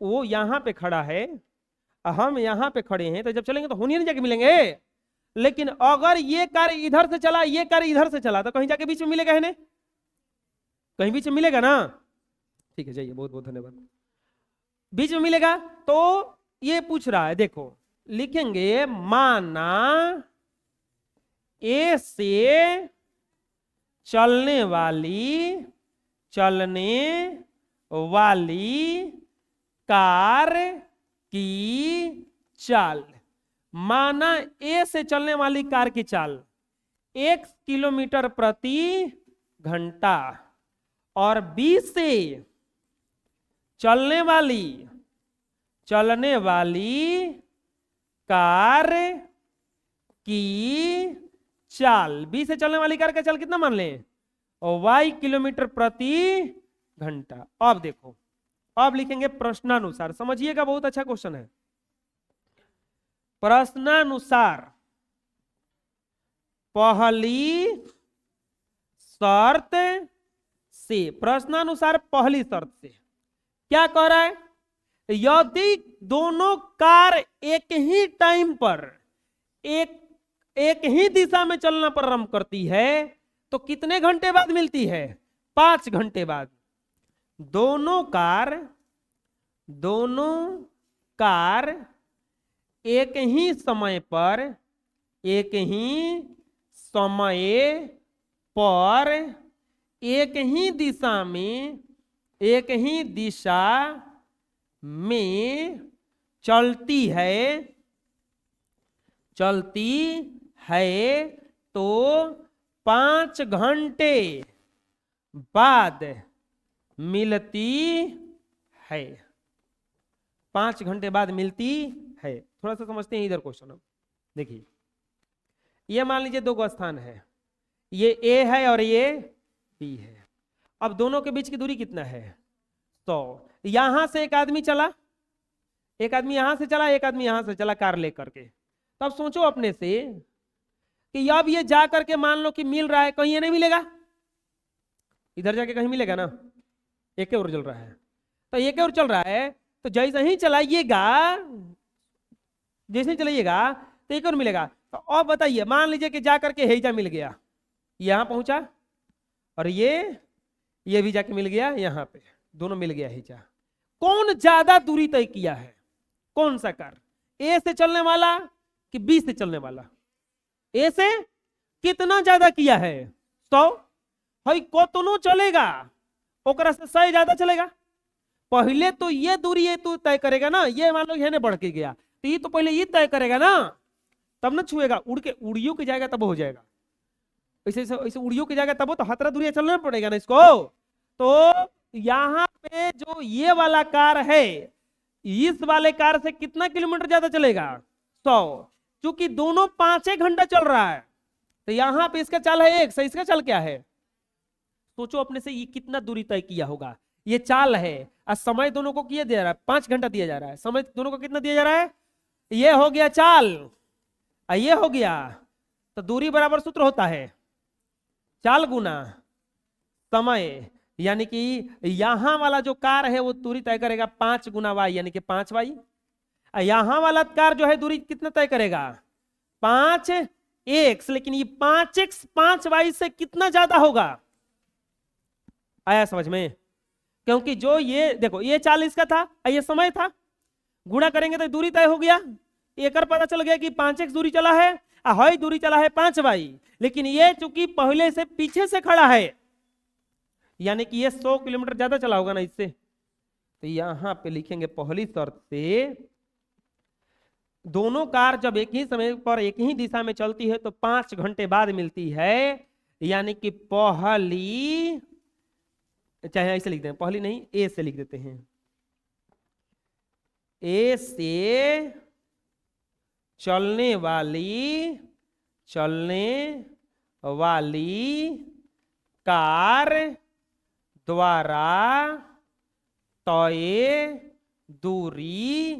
वो यहाँ पे खड़ा है, हम यहाँ पे खड़े हैं, तो जब चलेंगे तो होने जाके मिलेंगे। लेकिन अगर ये कार इधर से चला, ये कार इधर से चला, तो कहीं जाके बीच में मिलेगा है? कहीं बीच में मिलेगा ना। ठीक है, जाइए, बहुत बहुत धन्यवाद। बीच में मिलेगा। तो ये पूछ रहा है, देखो लिखेंगे माना ए से चलने वाली कार की चाल। माना ए से चलने वाली कार की चाल 1 किलोमीटर प्रति घंटा और बी से चलने वाली कार की चाल, बी से चलने वाली कार का चाल कितना मान लें? और y किलोमीटर प्रति घंटा। अब देखो, अब लिखेंगे प्रश्नानुसार। समझिएगा, बहुत अच्छा क्वेश्चन है। प्रश्नानुसार पहली शर्त से, प्रश्नानुसार पहली शर्त से क्या कह रहा है? यदि दोनों कार एक ही टाइम पर एक ही दिशा में चलना प्रारंभ करती है तो कितने घंटे बाद मिलती है? 5 घंटे बाद। दोनों कार एक ही समय पर एक ही दिशा में चलती है तो 5 घंटे बाद मिलती है। 5 घंटे बाद मिलती है। थोड़ा सा समझते हैं इधर क्वेश्चन। अब देखिए, ये मान लीजिए 2 स्थान है, ये ए है और ये बी है। अब दोनों के बीच की दूरी कितना है? 100। यहां से एक आदमी चला, एक आदमी यहां से चला, एक आदमी यहां से चला कार लेकर के। तब सोचो अपने से कि अब ये जा करके मान लो कि मिल रहा है, कहीं ये नहीं मिलेगा, इधर जाके कहीं मिलेगा ना, एक और चल रहा है। तो एक और चल रहा है, तो जैसे ही चलाइएगा तो एक और मिलेगा। तो अब बताइए, मान लीजिए कि जा करके हेजा मिल गया, यहां पहुंचा, और ये भी जाके मिल गया यहां पे, दोनों मिल गया हेजा। कौन ज्यादा दूरी तय किया है? कौन सा कार? ए से चलने वाला कि बी से चलने वाला? ए से कितना ज्यादा किया है? 100। भाई कतनो चलेगा ओकरा से 100 ज्यादा चलेगा। पहले तो ये दूरी ये तो तय करेगा ना, ये मान लो ये बढ़ के गया, तो ये तो पहले ये तय करेगा ना, तब ना छुएगा। उड़ के उड़ियों के जाएगा तब हो जाएगा, ऐसे ऐसे उड़ियों के जाएगा तब, तो हतरा दूरी चलना पड़ेगा ना इसको। तो यहाँ पे जो ये वाला कार है, इस वाले कार से कितना किलोमीटर ज्यादा चलेगा? 100। क्योंकि दोनों 5 घंटा चल रहा है, तो यहाँ पे इसका चाल है 1 से, इसका चाल क्या है? सोचो अपने से, ये कितना दूरी तय किया होगा? ये चाल है, और समय दोनों को किया दिया रहा है, 5 घंटा दिया जा रहा है। समय दोनों को कितना दिया जा रहा है? ये हो गया चाल, ये हो गया। तो दूरी बराबर सूत्र होता है चाल गुना समय, यानी कि यहां वाला जो कार है वो दूरी तय करेगा 5 गुना वाई, यानी कि 5 वाई। यहां वाला कार जो है दूरी कितना तय करेगा? 5x, लेकिन ये 5x 5 वाई से कितना ज्यादा होगा? आया समझ में? क्योंकि जो ये देखो, ये चाल इसका था, ये समय था, गुणा करेंगे तो दूरी तय हो गया। एक पता चल गया कि 5x दूरी चला है, हई दूरी चला है 5 वाई, लेकिन ये चूंकि पहले से पीछे से खड़ा है, यानी कि ये 100 किलोमीटर ज्यादा चला होगा ना इससे। तो यहां पे लिखेंगे पहली शर्त से दोनों कार जब एक ही समय पर एक ही दिशा में चलती है तो 5 घंटे बाद मिलती है, यानी कि पहली, चाहे ऐसे लिख दें, पहली नहीं ए से लिख देते हैं, ए से चलने वाली कार द्वारा तय दूरी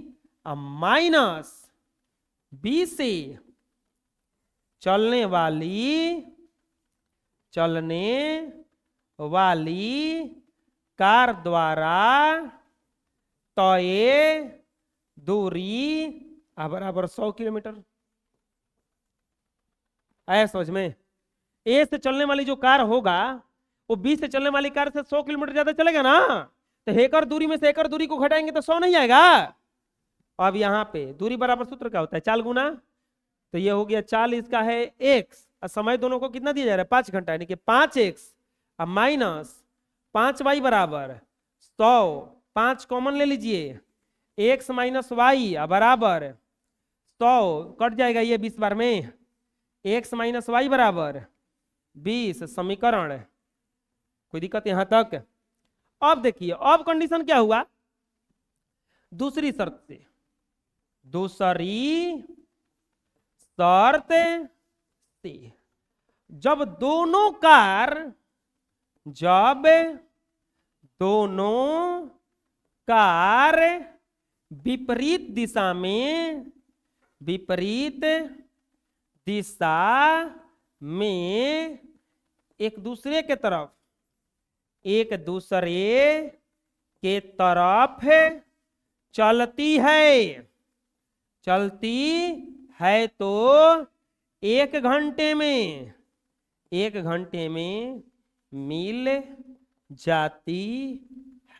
माइनस बी से चलने वाली कार द्वारा तय दूरी बराबर 100 किलोमीटर। आया समझ में? ए से चलने वाली जो कार होगा वो बी से चलने वाली कार से 100 किलोमीटर ज्यादा चलेगा ना, तो एकड़ दूरी में से एकड़ दूरी को घटाएंगे तो 100 नहीं आएगा। अब यहाँ पे दूरी बराबर सूत्र क्या होता है? चाल गुना। तो ये हो गया चाल इसका है x, और समय दोनों को कितना दिया जा रहा है? 5 घंटा, यानी कि 5x अब माइनस 5y बराबर 100। 5 कॉमन ले लीजिए, x माइनस वाई बराबर 100, कट जाएगा ये 20 बार में, x माइनस वाई बराबर 20। समीकरण, कोई दिक्कत यहां तक? अब देखिए, अब कंडीशन क्या हुआ? दूसरी शर्त से जब दोनों कार विपरीत दिशा में एक दूसरे के तरफ चलती है तो 1 घंटे में मिल जाती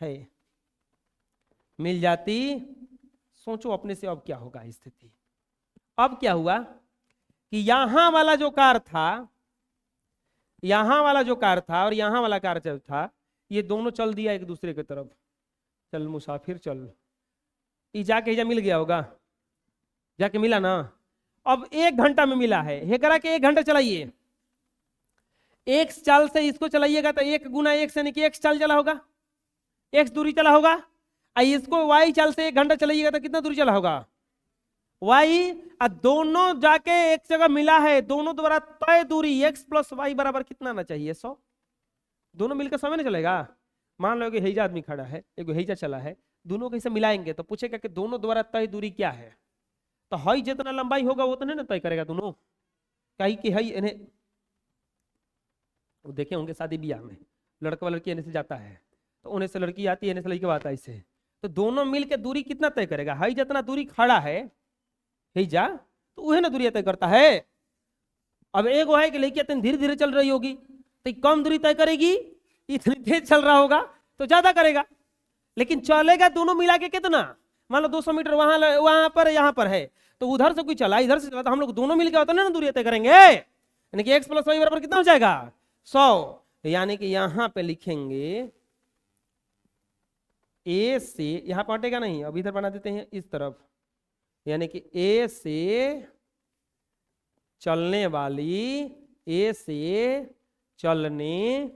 है। सोचो अपने से अब क्या होगा स्थिति। अब क्या हुआ कि यहां वाला जो कार था, यहां वाला जो कार था और यहां वाला कार जो था, ये दोनों चल दिया एक दूसरे की तरफ। चल मुसाफिर चल, ये जाके जा मिल गया होगा, जाके मिला ना। अब 1 घंटा में मिला है, ये करा कि 1 घंटा चलाइए, x चाल से इसको चलाइएगा तो 1 गुना x यानी कि x चाल चला होगा, x दूरी चला होगा। इसको y चाल से 1 घंटा चलाइएगा तो कितना दूरी चला होगा, y। दोनों जाके एक जगह मिला है, दोनों द्वारा तय दूरी x प्लस वाई बराबर कितना आना चाहिए, 100। दोनों मिलकर 100 में ना चलेगा। मान लो कि हेजा आदमी खड़ा है, एक हेजा चला है, दोनों कैसे मिलाएंगे तो पूछेगा कि दोनों द्वारा तय दूरी क्या है, तो हई जितना लंबाई होगा वो तो नहीं ना तय करेगा दोनों, कहीं कि हई इन्हें वो देखे होंगे शादी ब्याह में, लड़का व लड़की एने से जाता है तो उन्हें से लड़की आती है, एने से लड़की आता है, इससे तो दोनों मिलकर दूरी कितना तय करेगा, हई जितना दूरी खड़ा है हेजा तो वह ना दूरी तय करता है। अब एक वो है कि लड़की इतनी धीरे धीरे चल रही होगी तो कम दूरी तय करेगी, इतनी तेज चल रहा होगा तो ज्यादा करेगा, लेकिन चलेगा दोनों मिला के कितना, मान लो 200 मीटर वहां पर यहाँ पर है, तो उधर से कोई चला इधर से चला, तो हम लोग दोनों मिलकर उतना ना दूरी तय करेंगे, यानी कि x प्लस वाई बराबर कितना हो जाएगा 100। यानी कि यहां पे लिखेंगे a से, यहां पर हटेगा नहीं, अब इधर बना देते हैं इस तरफ, यानी कि a से चलने वाली, a से चलने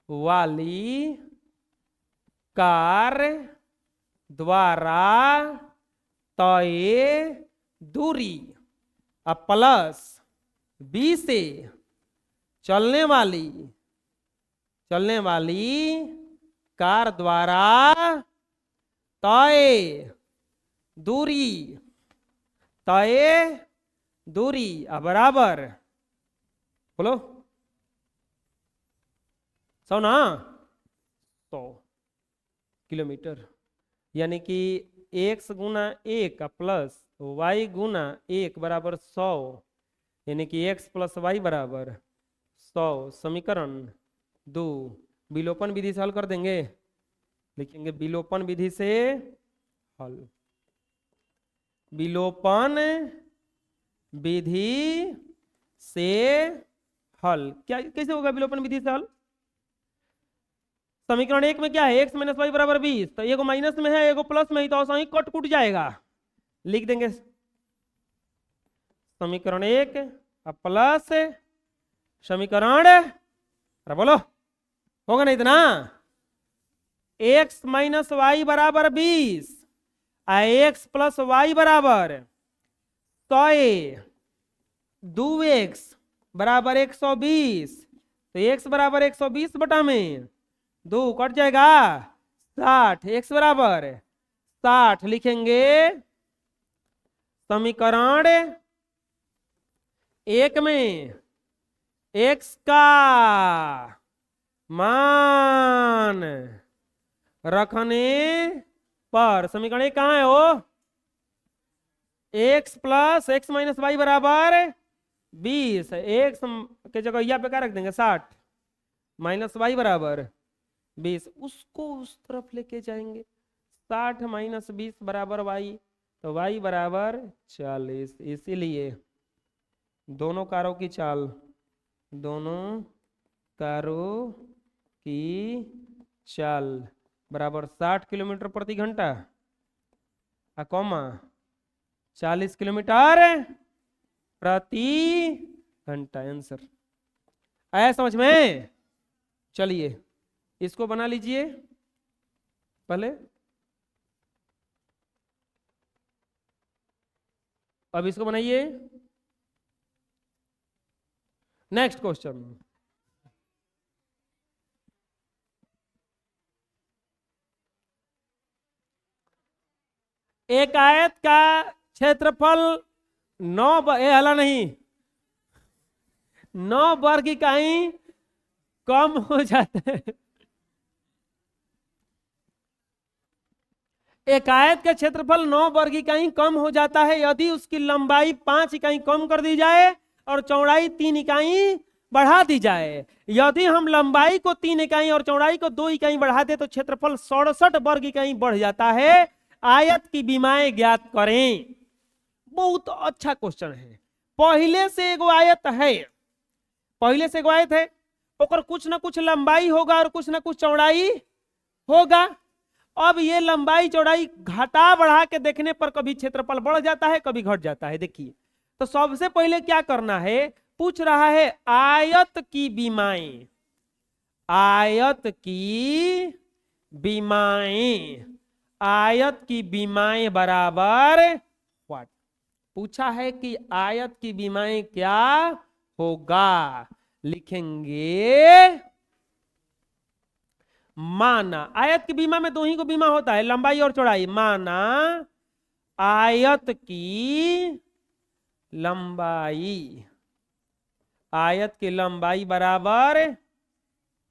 वाली कार द्वारा तय दूरी अब प्लस b से चलने वाली कार द्वारा तय दूरी बराबर, बोलो 100 ना, 100 किलोमीटर, यानी कि x गुना 1 प्लस y गुना 1 बराबर 100, यानी कि x प्लस वाई बराबर 100। समीकरण 2 विलोपन विधि से हल कर देंगे, लिखेंगे विलोपन विधि से हल, विलोपन विधि से हल। क्या कैसे होगा विलोपन विधि से हल, समीकरण 1 में क्या है, x माइनस वाई बराबर 20, तो एगो माइनस में है एगो प्लस में है, तो सही कट कुट जाएगा, लिख देंगे समीकरण 1 प्लस समीकरण, अरे बोलो होगा नहीं इतना, x माइनस वाई बराबर 20 x प्लस वाई बराबर 100, 2x बराबर 120, तो x बराबर 120 बटा में 2 कट जाएगा 60, x बराबर 60 लिखेंगे। समीकरण 1 में x का मान रखने पर, समीकरण 1 कहाँ है वो, x plus x minus y बराबर 20, x के जगह यहाँ पे क्या रख देंगे 60, माइनस वाई बराबर 20, उसको उस तरफ लेके जाएंगे, 60 माइनस 20 बराबर y, तो y बराबर 40। इसीलिए दोनों कारों की चाल, दोनों कारों की चाल बराबर 60 किलोमीटर प्रति घंटा कॉमा 40 किलोमीटर प्रति घंटा। आंसर आया समझ में। चलिए इसको बना लीजिए पहले, अब इसको बनाइए। नेक्स्ट क्वेश्चन, एक आयत का क्षेत्रफल 9 वर्ग इकाई कम हो जाता है। एक आयत का क्षेत्रफल 9 वर्ग इकाई कम हो जाता है यदि उसकी लंबाई 5 इकाई कम कर दी जाए और चौड़ाई 3 इकाई बढ़ा दी जाए। यदि हम लंबाई को 3 इकाई और चौड़ाई को 2 इकाई बढ़ा दे तो क्षेत्रफल 67 वर्ग इकाई बढ़ जाता है। आयत की विमाएं ज्ञात करें। बहुत अच्छा क्वेश्चन है। पहले से एगो आयत है, पहले से एगो आयत है, ओकर कुछ ना कुछ लंबाई होगा और कुछ ना कुछ चौड़ाई होगा। अब ये लंबाई चौड़ाई घटा बढ़ा के देखने पर कभी क्षेत्रफल बढ़ जाता है, कभी घट जाता है। देखिए, तो सबसे पहले क्या करना है, पूछ रहा है आयत की विमाएं, आयत की विमाएं, आयत की विमाएं बराबर व्हाट। पूछा है कि आयत की विमाएं क्या होगा, लिखेंगे माना। आयत की विमा में दो ही को विमा होता है, लंबाई और चौड़ाई। माना आयत की लंबाई, आयत की लंबाई बराबर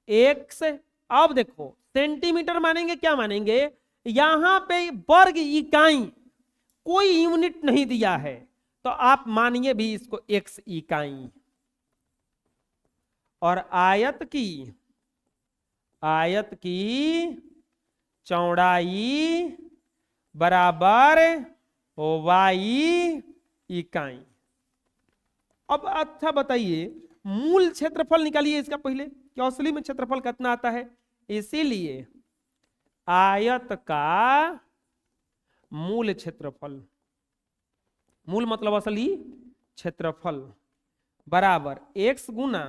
x। अब देखो सेंटीमीटर मानेंगे, क्या मानेंगे, यहां पे वर्ग इकाई कोई यूनिट नहीं दिया है, तो आप मानिए भी इसको x इकाई। और आयत की चौड़ाई बराबर y इकाई। अब अच्छा बताइए, मूल क्षेत्रफल निकालिए इसका पहले कि असली में क्षेत्रफल कितना आता है। इसीलिए आयत का मूल क्षेत्रफल, मूल मतलब असली क्षेत्रफल, बराबर x गुना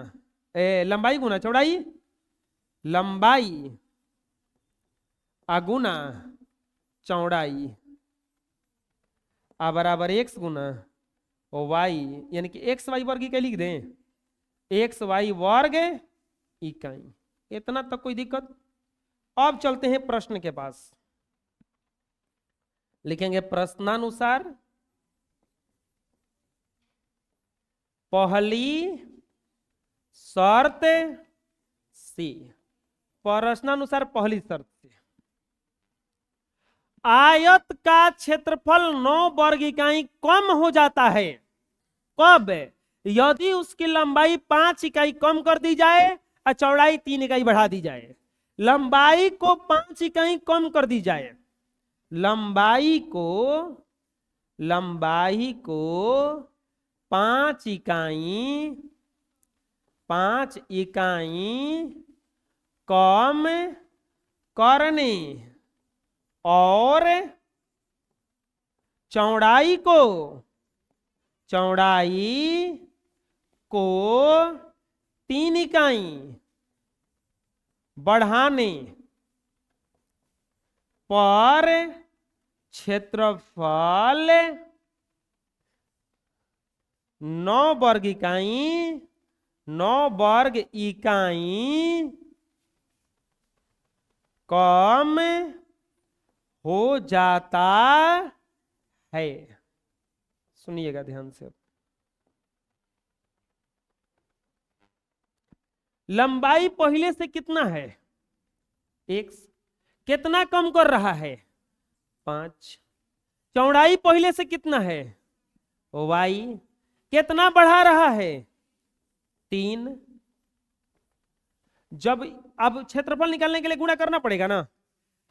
लंबाई गुना चौड़ाई, लंबाई अगुना चौड़ाई बराबर x गुना y, यानी कि एक्स वाई वर्ग इकाई लिख दें, एक्स वाई वर्ग इकाई। इतना तक कोई दिक्कत। अब चलते हैं प्रश्न के पास, लिखेंगे प्रश्नानुसार पहली शर्त से, प्रश्नानुसार पहली शर्त से आयत का क्षेत्रफल 9 वर्ग इकाई कम हो जाता है। कब? यदि उसकी लंबाई 5 इकाई कम कर दी जाए और चौड़ाई 3 इकाई बढ़ा दी जाए। लंबाई को 5 इकाई कम कर दी जाए, लंबाई को 5 इकाई कम करने और चौड़ाई को 3 इकाई बढ़ाने पर क्षेत्रफल 9 वर्ग इकाई कम हो जाता है। सुनिएगा ध्यान से। लंबाई पहले से कितना है, x, कितना कम कर रहा है, 5। चौड़ाई पहले से कितना है, y, कितना बढ़ा रहा है, 3। जब अब क्षेत्रफल निकालने के लिए गुणा करना पड़ेगा ना,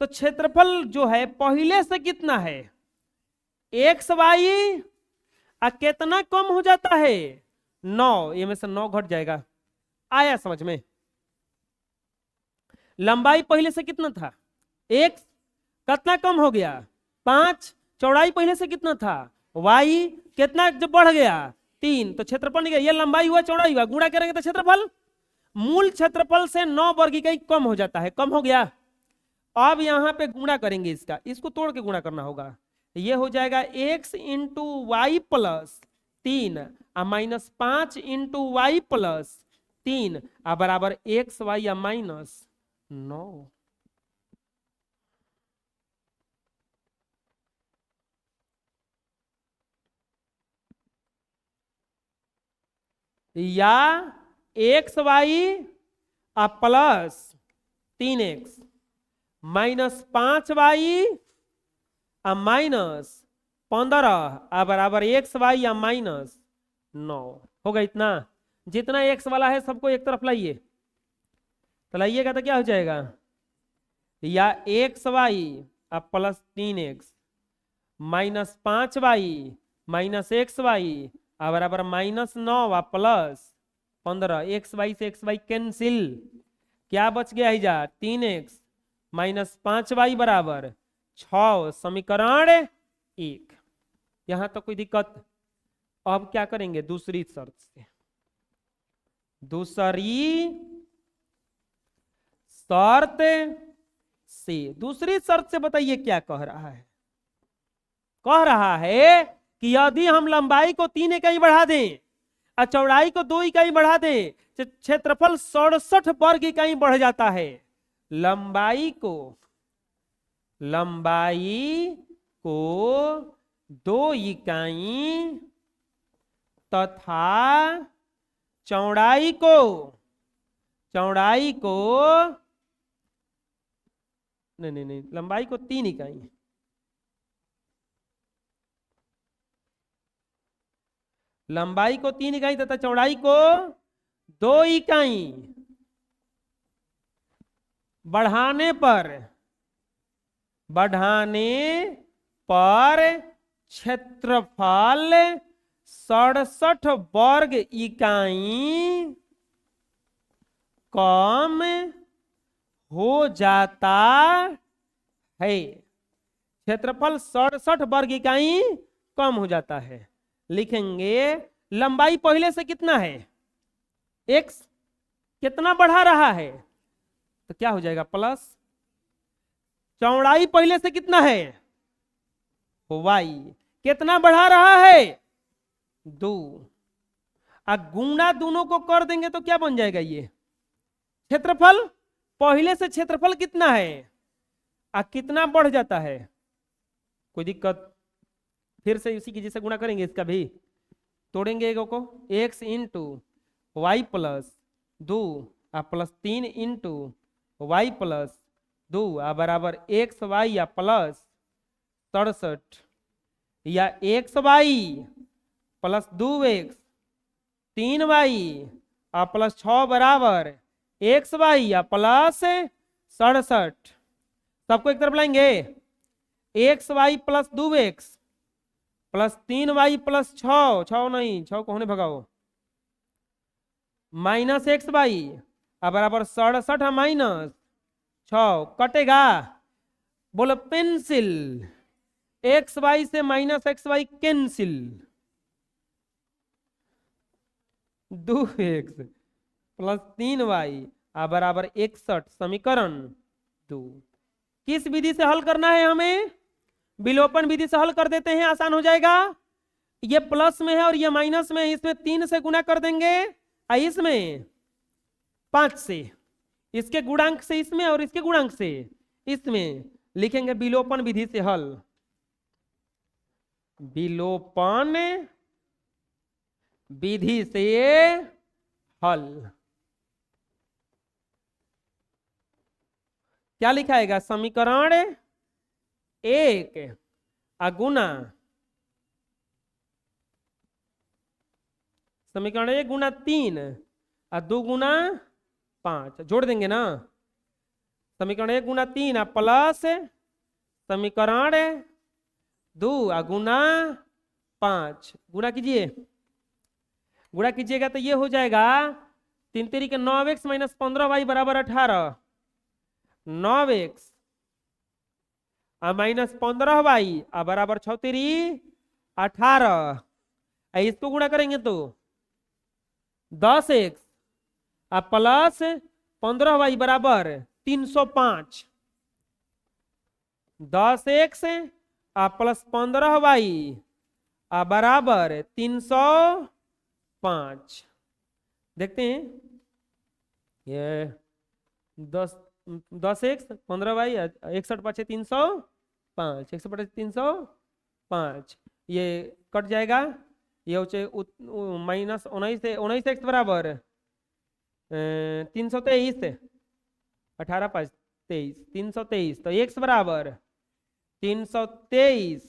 तो क्षेत्रफल जो है पहले से कितना है, एक्स वाई, कितना कम हो जाता है, 9। ये में से 9 घट जाएगा। आया समझ में? लंबाई पहले से कितना था, x, कितना कम हो गया, 5। चौड़ाई पहले से कितना था, y, कितना जब बढ़ गया, 3। तो क्षेत्रफल निकल, ये लंबाई हुआ चौड़ाई हुआ, गुणा करेंगे तो क्षेत्रफल, मूल क्षेत्रफल से 9 वर्ग इकाई कम हो जाता है, कम हो गया। अब यहां पे गुणा करेंगे, इसको तोड़ के गुणा करना होगा। ये हो जाएगा x into y plus 3 minus 5 into y plus 3 बराबर एक्स वाई माइनस 9। या x y plus 3x minus 5y minus 15 बराबर एक्स वाई या माइनस 9 होगा। इतना जितना x वाला है सबको एक तरफ लाइए, तो लाइएगा तो क्या हो जाएगा, या x y plus 3x -5y -xy बराबर -9 प्लस 15। xy से xy कैंसिल, क्या बच गया है जा 3x -5y बराबर 6। समीकरण 1। यहां तो कोई दिक्कत। अब क्या करेंगे दूसरी शर्त से। दूसरी शर्त से बताइए क्या कह रहा है। कह रहा है कि यदि हम लंबाई को 3 इकाई बढ़ा दें और चौड़ाई को 2 इकाई बढ़ा दें, क्षेत्रफल 67 वर्ग इकाई बढ़ जाता है। लंबाई को 2 इकाई तथा चौड़ाई को नहीं, लंबाई को 3 इकाई, लंबाई को 3 इकाई तथा चौड़ाई को 2 इकाई बढ़ाने पर क्षेत्रफल 67 वर्ग इकाई कम हो जाता है। क्षेत्रफल 67 वर्ग इकाई कम हो जाता है। लिखेंगे लंबाई पहले से कितना है x, कितना बढ़ा रहा है तो क्या हो जाएगा प्लस। चौड़ाई पहले से कितना है y, कितना बढ़ा रहा है 2। गुणा दोनों को कर देंगे तो क्या बन जाएगा ये क्षेत्रफल। पहले से क्षेत्रफल कितना है कितना बढ़ जाता है, कोई दिक्कत। फिर से उसी की जैसे गुणा करेंगे, इसका भी तोड़ेंगे एगो को, x into y plus 2 plus 3 into y plus 2 बराबर एक्स वाई प्लस 67 या x y plus 2x 3y plus 6 बराबर एक्स वाई प्लस 67। सबको एक तरफ लाएंगे, x y plus 2x plus 3y plus 6 नहीं 6 को होने भगाओ, माइनस एक्स वाई बराबर 67 माइनस 6 कटेगा, बोलो पेंसिल। एक्स वाई से minus x y cancel, 2x plus 3y बराबर 61। समीकरण 2। किस विधि से हल करना है हमें, विलोपन विधि से हल कर देते हैं, आसान हो जाएगा। ये प्लस में है और ये माइनस में है, इसमें 3 से गुना कर देंगे और इसमें 5 से, इसके गुणांक से इसमें और इसके गुणांक से इसमें। लिखेंगे विलोपन विधि से हल, विलोपन विधि से हल। क्या लिखाएगा, समीकरण 1 गुना समीकरण 1 गुना 3 और 2 गुना 5 जोड़ देंगे ना। समीकरण 1 गुना 3 प्लस समीकरण 2 गुना 5 गुना कीजिए, गुणा कीजिएगा तो ये हो जाएगा 3 3 के 9x माइनस 15y बराबर 18। 9x माइनस 15y बराबर 6 3 18। इसको गुणा करेंगे तो 10x प्लस 15y बराबर 305। 10x प्लस 15y बराबर 305। देखते हैं ये 10x 15y 61 पाँच 305, 61 पाँच 305, ये कट जाएगा। ये हो माइनस 19x बराबर 323, 18 5 23 323, तो x बराबर 323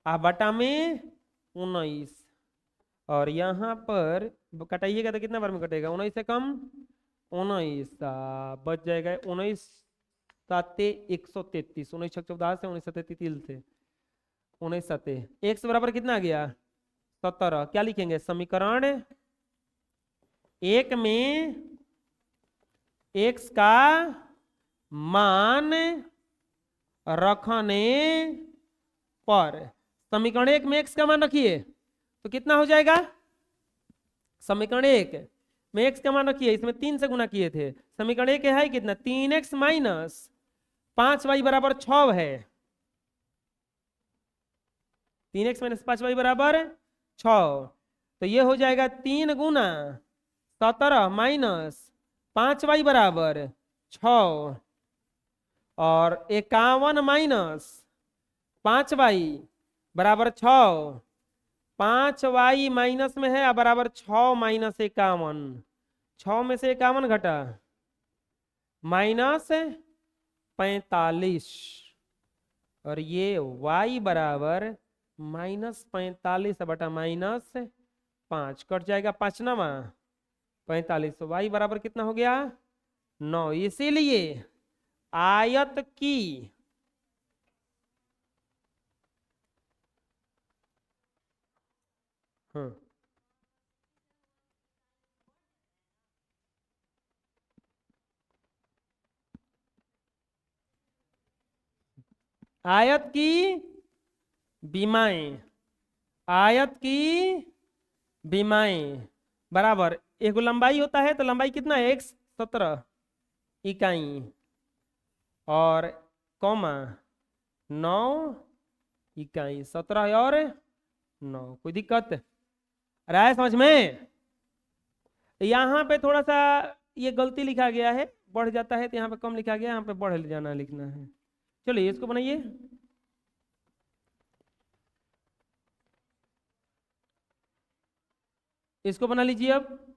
बटा में 19। और यहाँ पर कटाइएगा तो कितना बार में कटेगा, 19 से कम 19 बच जाएगा 19 साते 133, 19 छक 14 से 19 सत्ते 3 से 19 सत्ते x बराबर कितना आ गया 17। क्या लिखेंगे समीकरण एक में x का मान रखने पर, समीकरण एक में x का मान रखिए तो कितना हो जाएगा, समीकरण एक में x का मान रखिए, इसमें 3 से गुना किए थे, समीकरण एक है कितना 3x माइनस 5y बराबर 6 है, 3x माइनस 5y बराबर 6, तो ये हो जाएगा 3 गुना 17 माइनस 5y बराबर 6 और 51 माइनस 5y बराबर 6, 5y माइनस में है बराबर 6 माइनस 51, 6 में से 51 घटा माइनस 45 और ये y बराबर माइनस 45 बटा माइनस 5 कट जाएगा 5 नवा 45, तो y बराबर कितना हो गया 9। इसीलिए आयत की आयत की विमाएं, आयत की विमाएं बराबर एक लंबाई होता है तो लंबाई कितना है x 17 इकाई और कॉमा 9 इकाई, 17 और 9, कोई दिक्कत आ रहा है समझ में। यहाँ पे थोड़ा सा ये गलती लिखा गया है, बढ़ जाता है तो यहाँ पे कम लिखा गया, यहाँ पे बढ़ जाना लिखना है। चलिए इसको बनाइए, इसको बना लीजिए अब।